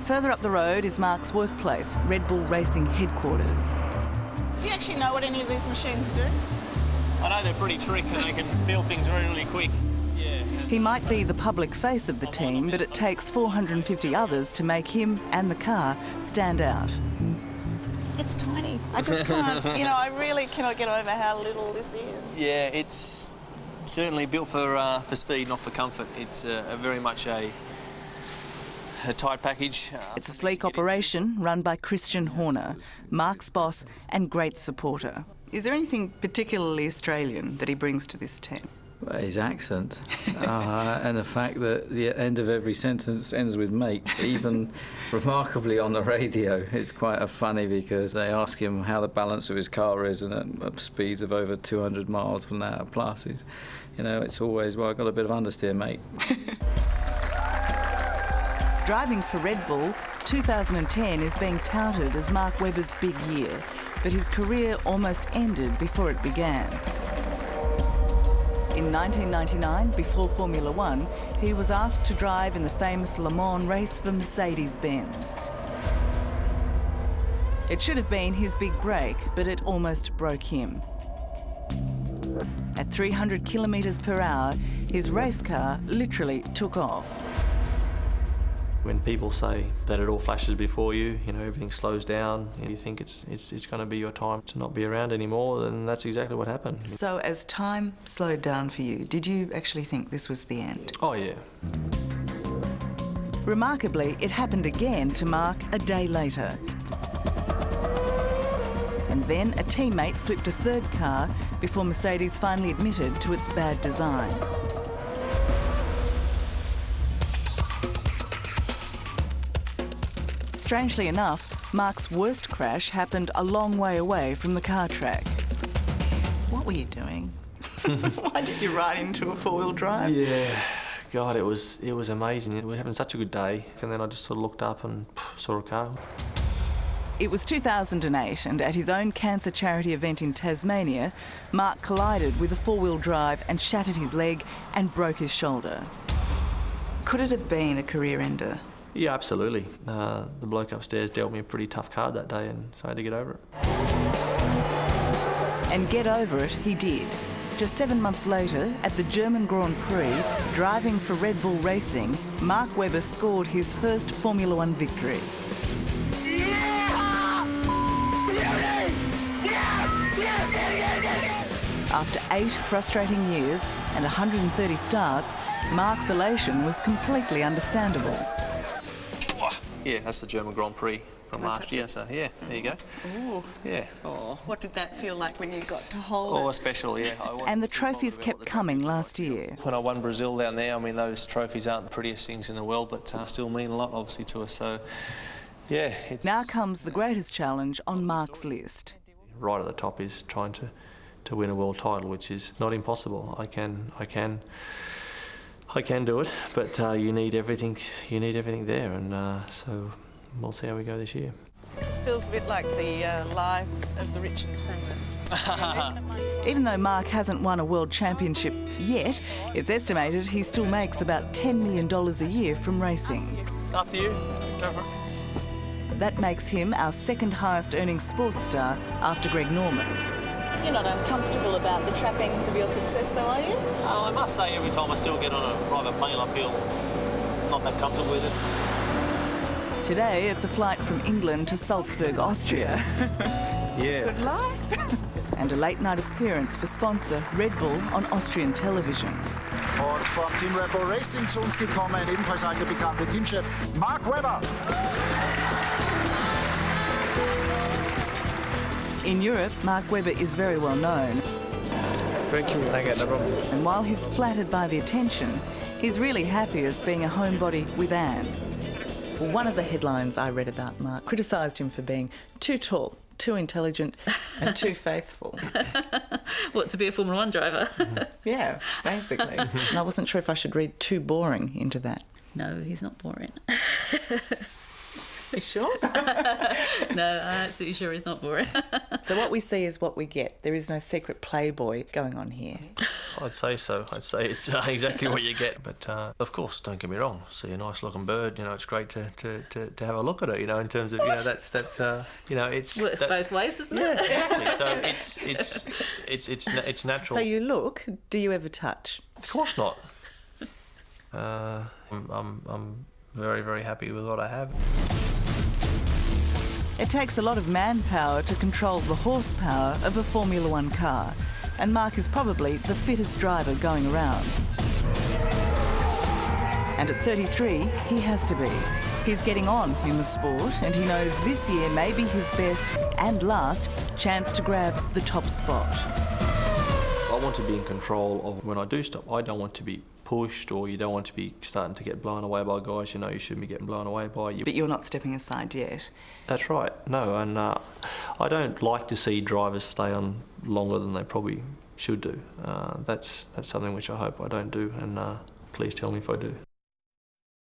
Further up the road is Mark's workplace, Red Bull Racing headquarters. Do you actually know what any of these machines do? I know they're pretty trick and they can build things really, really quick. Yeah. He might be the public face of the team, but it takes 450 others to make him and the car stand out. It's tiny. I just can't, I really cannot get over how little this is. Yeah, it's certainly built for speed, not for comfort. It's very much a tight package. It's a sleek operation run by Christian Horner, Mark's boss and great supporter. Is there anything particularly Australian that he brings to this team? His accent and the fact that the end of every sentence ends with mate, even remarkably on the radio. It's quite funny because they ask him how the balance of his car is, and at speeds of over 200 miles per hour plus, it's always, well, I've got a bit of understeer, mate. Driving for Red Bull, 2010 is being touted as Mark Webber's big year, but his career almost ended before it began. In 1999, before Formula One, he was asked to drive in the famous Le Mans race for Mercedes-Benz. It should have been his big break, but it almost broke him. At 300 kilometres per hour, his race car literally took off. When people say that it all flashes before you, everything slows down, and you think it's going to be your time to not be around anymore, then that's exactly what happened. So as time slowed down for you, did you actually think this was the end? Oh, yeah. Remarkably, it happened again to Mark a day later. And then a teammate flipped a third car before Mercedes finally admitted to its bad design. Strangely enough, Mark's worst crash happened a long way away from the car track. What were you doing? Why did you ride into a four-wheel drive? Yeah, God, it was amazing. We were having such a good day, and then I just sort of looked up and saw a car. It was 2008, and at his own cancer charity event in Tasmania, Mark collided with a four-wheel drive and shattered his leg and broke his shoulder. Could it have been a career ender? Yeah, absolutely. The bloke upstairs dealt me a pretty tough card that day, and so I had to get over it. And get over it he did. Just 7 months later, at the German Grand Prix, driving for Red Bull Racing, Mark Webber scored his first Formula One victory. After 8 frustrating years and 130 starts, Mark's elation was completely understandable. Yeah, that's the German Grand Prix from last year, so yeah, there you go. Ooh. Yeah. Oh, what did that feel like when you got to hold Oh, it? special, yeah. And the trophies kept coming last year. When I won Brazil down there, those trophies aren't the prettiest things in the world, but still mean a lot, obviously, to us. So, yeah, it's... Now comes the greatest challenge on Mark's list. Right at the top is trying to win a world title, which is not impossible. I can do it, but you need everything. You need everything there, and so we'll see how we go this year. This feels a bit like the lives of the rich and famous. Even though Mark hasn't won a world championship yet, it's estimated he still makes about $10 million a year from racing. After you, go for it. That makes him our second highest earning sports star after Greg Norman. You're not uncomfortable about the trappings of your success, though, are you? I must say, every time I still get on a private plane, I feel not that comfortable with it. Today, it's a flight from England to Salzburg, Austria. Yeah. Good life. And a late-night appearance for sponsor Red Bull on Austrian television. Und vom Team Red Bull Racing zu uns gekommen, ebenfalls alter bekannter Teamchef Mark Webber. In Europe, Mark Webber is very well known. Thank you. Thank you, no problem. And while he's flattered by the attention, he's really happiest being a homebody with Anne. Well, one of the headlines I read about Mark criticised him for being too tall, too intelligent and too faithful. What, to be a Formula One driver? Yeah, basically. And I wasn't sure if I should read too boring into that. No, he's not boring. You sure? No, I'm absolutely sure he's not boring. So what we see is what we get. There is no secret playboy going on here. I'd say so. I'd say it's exactly what you get. But of course, don't get me wrong. See a nice looking bird, you know, it's great to have a look at it. You know, in terms of, you know, that's you know, it's Works both ways, doesn't it? exactly. So it's natural. So you look, do you ever touch? Of course not. I'm very, very happy with what I have. It takes a lot of manpower to control the horsepower of a Formula One car, and Mark is probably the fittest driver going around. And at 33, he has to be. He's getting on in the sport, and he knows this year may be his best and last chance to grab the top spot. I want to be in control of when I do stop. I don't want to be pushed, or you don't want to be starting to get blown away by guys you know you shouldn't be getting blown away by. But you're not stepping aside yet. That's right. No, and I don't like to see drivers stay on longer than they probably should do. That's something which I hope I don't do, and please tell me if I do.